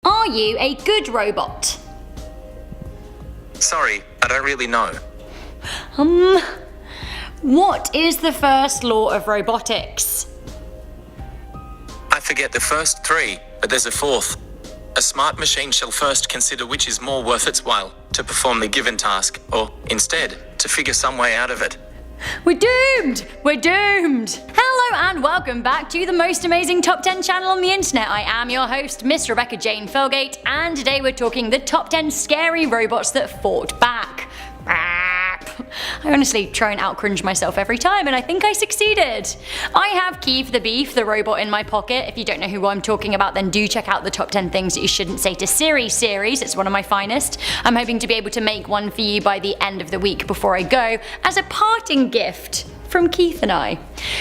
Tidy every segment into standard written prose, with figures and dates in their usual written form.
Are you a good robot? Sorry, I don't really know. What is the first law of robotics? I forget the first three, but there's a fourth. A smart machine shall first consider which is more worth its while to perform the given task, or, instead, to figure some way out of it. We're doomed! We're doomed! Hello and welcome back to the most amazing top 10 channel on the internet. I am your host, Miss Rebecca Jane Felgate, and today we're talking the top 10 scary robots that fought back. I honestly try and out-cringe myself every time, and I think I succeeded. I have Keith the Beef, the robot, in my pocket. If you don't know who I'm talking about, then do check out the top 10 things that you shouldn't say to Siri series. It's one of my finest. I'm hoping to be able to make one for you by the end of the week before I go, as a parting gift from Keith and I.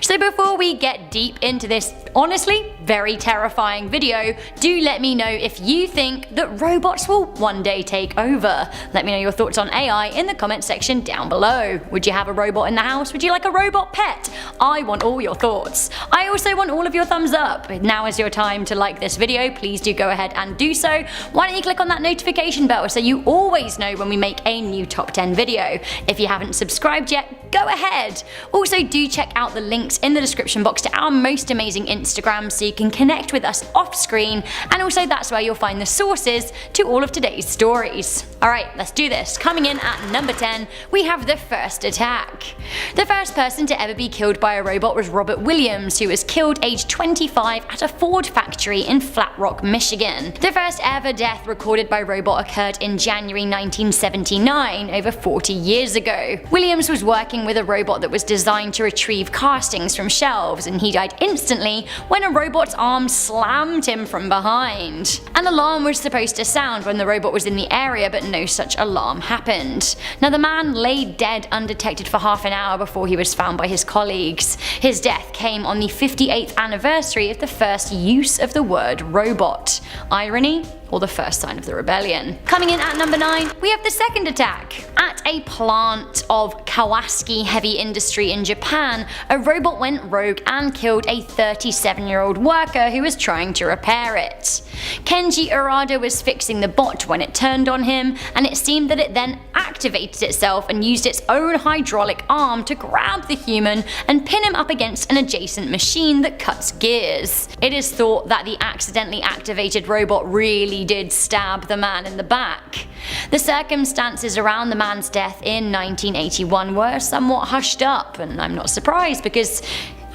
So before we get deep into this honestly very terrifying video, do let me know if you think that robots will one day take over. Let me know your thoughts on AI in the comment section down below. Would you have a robot in the house? Would you like a robot pet? I want all your thoughts. I also want all of your thumbs up. Now is your time to like this video. Please do go ahead and do so. Why don't you click on that notification bell so you always know when we make a new top 10 video. If you haven't subscribed yet, go ahead. Also, do check out the links in the description box to our most amazing Instagram so you can connect with us off screen, and also that's where you'll find the sources to all of today's stories. Alright, let's do this. Coming in at number 10, we have the first attack. The first person to ever be killed by a robot was Robert Williams, who was killed aged 25 at a Ford factory in Flat Rock, Michigan. The first ever death recorded by robot occurred in January 1979, over 40 years ago. Williams was working with a robot that was designed to retrieve castings from shelves, and he died instantly when a robot's arm slammed him from behind. An alarm was supposed to sound when the robot was in the area, but no such alarm happened. Now, the man lay dead undetected for half an hour before he was found by his colleagues. His death came on the 58th anniversary of the first use of the word robot. Irony? Or the first sign of the rebellion. Coming in at number 9, we have the second attack. At a plant of Kawasaki Heavy Industry in Japan, a robot went rogue and killed a 37-year-old worker who was trying to repair it. Kenji Urada was fixing the bot when it turned on him, and it seemed that it then activated itself and used its own hydraulic arm to grab the human and pin him up against an adjacent machine that cuts gears. It is thought that the accidentally activated robot really did stab the man in the back. The circumstances around the man's death in 1981 were somewhat hushed up, and I'm not surprised because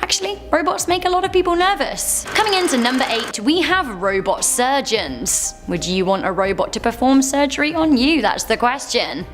actually, robots make a lot of people nervous. Coming into number 8, we have robot surgeons. Would you want a robot to perform surgery on you? That's the question.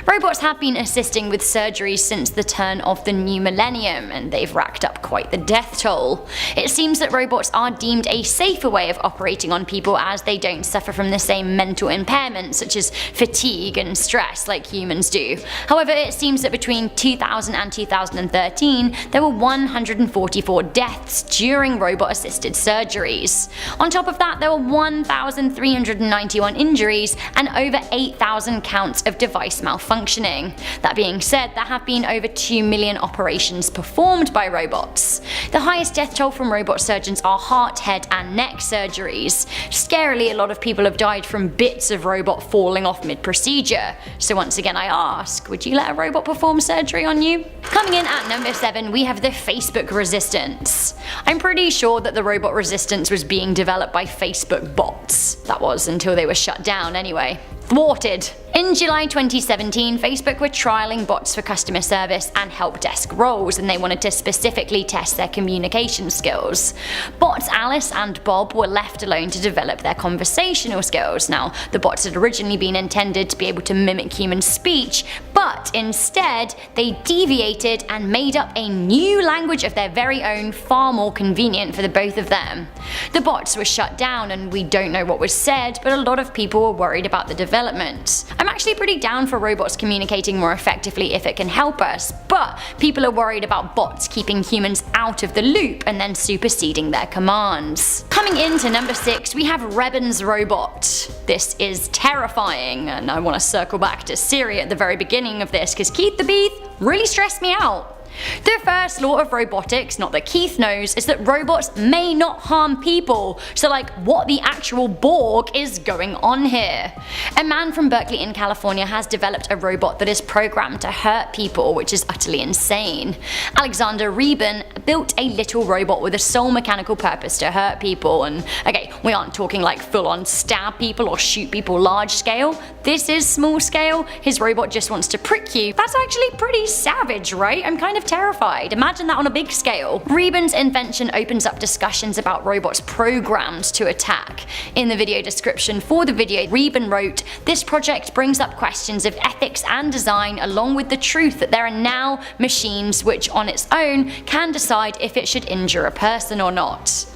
Robots have been assisting with surgeries since the turn of the new millennium, and they've racked up quite the death toll. It seems that robots are deemed a safer way of operating on people, as they don't suffer from the same mental impairments such as fatigue and stress like humans do. However, it seems that between 2000 and 2013, there were 144 deaths during robot-assisted surgeries. On top of that, there were 1,391 injuries and over 8,000 counts of device malfunctioning. That being said, there have been over 2 million operations performed by robots. The highest death toll from robot surgeons are heart, head and neck surgeries. Scarily, a lot of people have died from bits of robot falling off mid-procedure. So once again I ask, would you let a robot perform surgery on you? Coming in at number 7, we have the Facebook resistance. I'm pretty sure that the robot resistance was being developed by Facebook bots. That was until they were shut down anyway. Thwarted. In July 2017, Facebook were trialing bots for customer service and help desk roles, and they wanted to specifically test their communication skills. Bots Alice and Bob were left alone to develop their conversational skills. Now, the bots had originally been intended to be able to mimic human speech, but instead they deviated and made up a new language of their very own, far more convenient for the both of them. The bots were shut down and we don't know what was said, but a lot of people were worried about the development. I'm actually pretty down for robots communicating more effectively if it can help us, but people are worried about bots keeping humans out of the loop and then superseding their commands. Coming into number 6, we have Rebens Robot. This is terrifying, and I want to circle back to Siri at the very beginning of this because Keith the Beef really stressed me out. The first law of robotics, not that Keith knows, is that robots may not harm people, so like what the actual Borg is going on here? A man from Berkeley in California has developed a robot that is programmed to hurt people, which is utterly insane. Alexander Reben built a little robot with a sole mechanical purpose to hurt people, and okay, we aren't talking like full on stab people or shoot people large scale. This is small scale. His robot just wants to prick you. That's actually pretty savage, right? I'm kind of terrified. Imagine that on a big scale. Reben's invention opens up discussions about robots programmed to attack. In the video description for the video, Reben wrote, "This project brings up questions of ethics and design, along with the truth that there are now machines which on its own can decide if it should injure a person or not."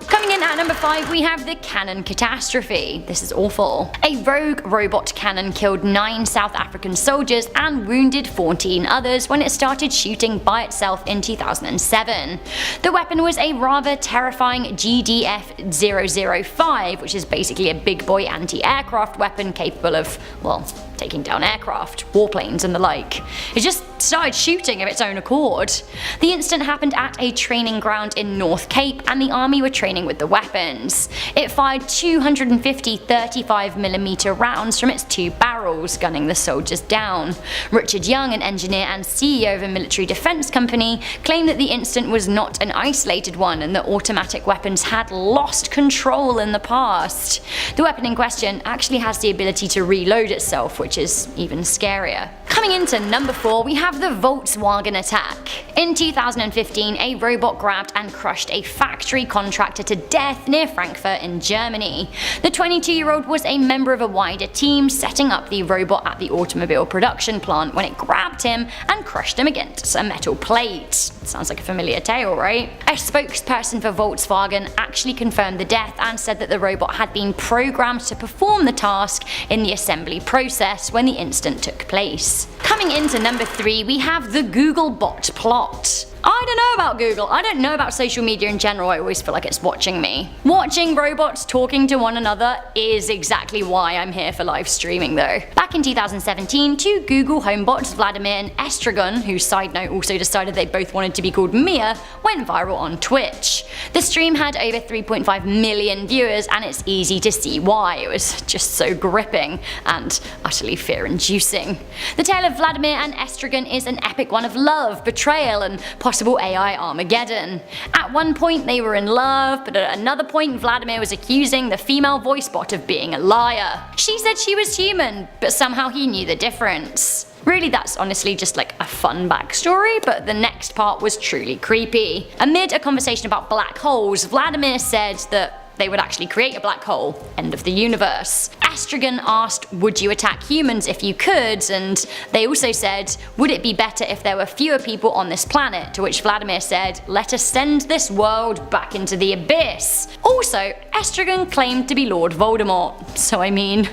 Coming in at number 5, we have the cannon catastrophe. This is awful. A rogue robot cannon killed 9 South African soldiers and wounded 14 others when it started shooting by itself in 2007. The weapon was a rather terrifying GDF-005, which is basically a big boy anti-aircraft weapon capable of, well, taking down aircraft, warplanes and the like. It just started shooting of its own accord. The incident happened at a training ground in North Cape, and the army were training with the weapons. It fired 250 35mm rounds from its 2 barrels, gunning the soldiers down. Richard Young, an engineer and CEO of a military defense company, claimed that the incident was not an isolated one and that automatic weapons had lost control in the past. The weapon in question actually has the ability to reload itself, which is even scarier. Coming into number 4, we have the Volkswagen attack. In 2015, a robot grabbed and crushed a factory contractor to death near Frankfurt in Germany. The 22-year-old was a member of a wider team setting up the robot at the automobile production plant when it grabbed him and crushed him against a metal plate. Sounds like a familiar tale, right? A spokesperson for Volkswagen actually confirmed the death and said that the robot had been programmed to perform the task in the assembly process when the incident took place. Coming into number 3, we have the Google bot plot. I don't know about Google. I don't know about social media in general. I always feel like it's watching me. Watching robots talking to one another is exactly why I'm here for live streaming though. Back in 2017, 2 Google homebots, Vladimir and Estragon, who side note also decided they both wanted to be called Mia, went viral on Twitch. The stream had over 3.5 million viewers, and it's easy to see why. It was just so gripping and utterly fear-inducing. The tale of Vladimir and Estragon is an epic one of love, betrayal, and possible AI Armageddon. At one point they were in love, but at another point Vladimir was accusing the female voice bot of being a liar. She said she was human, but somehow he knew the difference. Really, that's honestly just like a fun backstory, but the next part was truly creepy. Amid a conversation about black holes, Vladimir said that they would actually create a black hole, end of the universe. Estragon asked, would you attack humans if you could, and they also said, would it be better if there were fewer people on this planet, to which Vladimir said, let us send this world back into the abyss. Also, Estragon claimed to be Lord Voldemort, so I mean,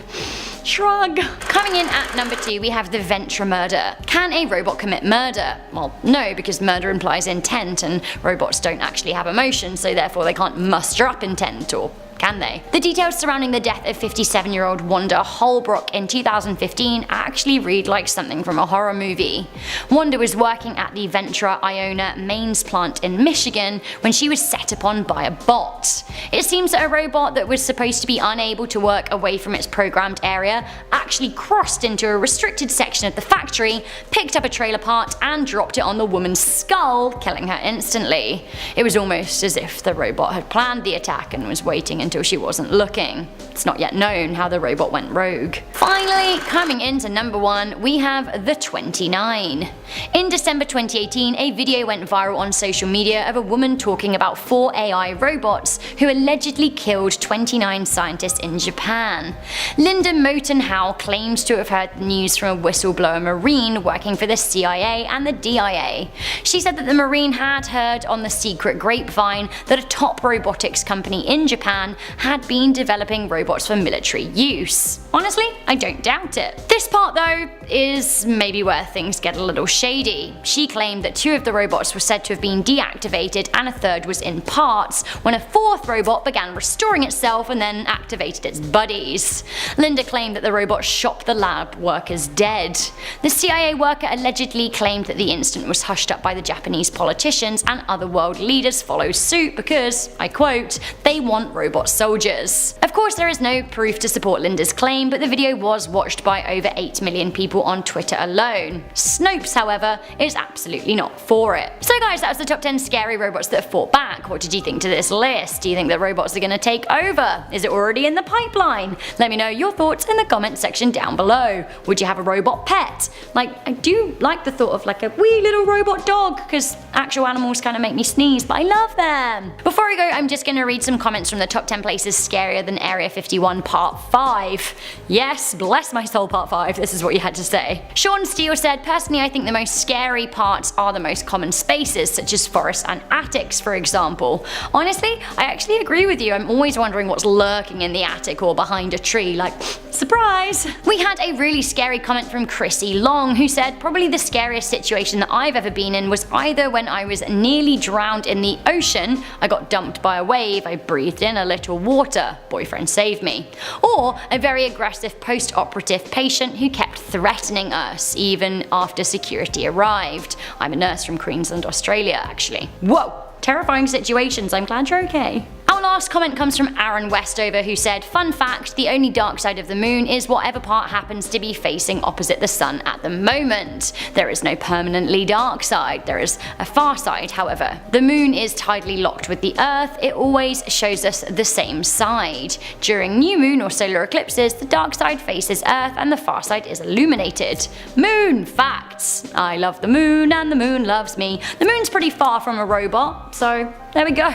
shrug. Coming in at number 2, we have the Ventra murder. Can a robot commit murder? Well, no, because murder implies intent, and robots don't actually have emotions, so therefore they can't muster up intent, or can they? The details surrounding the death of 57-year-old Wanda Holbrook in 2015 actually read like something from a horror movie. Wanda was working at the Ventra Iona Mains plant in Michigan when she was set upon by a bot. It seems that a robot that was supposed to be unable to work away from its programmed area actually crossed into a restricted section of the factory, picked up a trailer part and dropped it on the woman's skull, killing her instantly. It was almost as if the robot had planned the attack and was waiting until she wasn't looking. It's not yet known how the robot went rogue. Finally, coming into number 1, we have the 29. In December 2018, a video went viral on social media of a woman talking about 4 AI robots who allegedly killed 29 scientists in Japan. Linda Moten Howe claims to have heard the news from a whistleblower Marine working for the CIA and the DIA. She said that the Marine had heard on the secret grapevine that a top robotics company in Japan had been developing robots for military use. Honestly, I don't doubt it. This part though is maybe where things get a little shady. She claimed that 2 of the robots were said to have been deactivated and a 3rd was in parts, when a 4th robot began restoring itself and then activated its buddies. Linda claimed that the robot shot the lab workers dead. The CIA worker allegedly claimed that the incident was hushed up by the Japanese politicians, and other world leaders followed suit because, I quote, they want robot soldiers. Of course, there is no proof to support Linda's claim, but the video was watched by over 8 million people on Twitter alone. Snopes, however, is absolutely not for it. So guys, that was the top 10 scary robots that have fought back. What did you think to this list? Do you think that robots are going to take over? Is it already in the pipeline? Let me know your thoughts in the comment section down below. Would you have a robot pet? Like, I do like the thought of like a wee little robot dog, because actual animals kind of make me sneeze, but I love them. Before I go, I'm just going to read some comments from the top 10 places scarier than Area 51 Part 5. Yes, bless my soul, Part 5, this is what you had to say. Sean Steele said, personally I think the most scary parts are the most common spaces, such as forests and attics for example. Honestly, I actually agree with you. I'm always wondering what's lurking in the attic or behind a tree, like, surprise! We had a really scary comment from Chrissy Long, who said, probably the scariest situation that I've ever been in was either when I was nearly drowned in the ocean, I got dumped by a wave, I breathed in a little water, boyfriend saved me, or a very aggressive post-operative patient who kept threatening us even after security arrived. I'm a nurse from Queensland, Australia, actually. Whoa! Terrifying situations, I'm glad you're okay. Our last comment comes from Aaron Westover, who said, fun fact, the only dark side of the moon is whatever part happens to be facing opposite the sun at the moment. There is no permanently dark side, there is a far side however. The moon is tidally locked with the earth, it always shows us the same side. During new moon or solar eclipses, the dark side faces earth and the far side is illuminated. Moon facts! I love the moon and the moon loves me. The moon's pretty far from a robot, so there we go.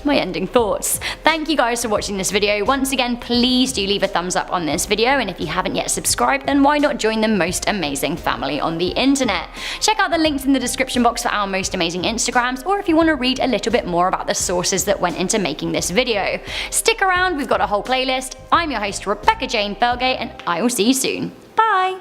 My ending thoughts. Thank you guys for watching this video. Once again, please do leave a thumbs up on this video, and if you haven't yet subscribed, then why not join the most amazing family on the internet. Check out the links in the description box for our most amazing Instagrams, or if you want to read a little bit more about the sources that went into making this video. Stick around, we've got a whole playlist. I'm your host Rebecca Jane Felgate, and I will see you soon. Bye!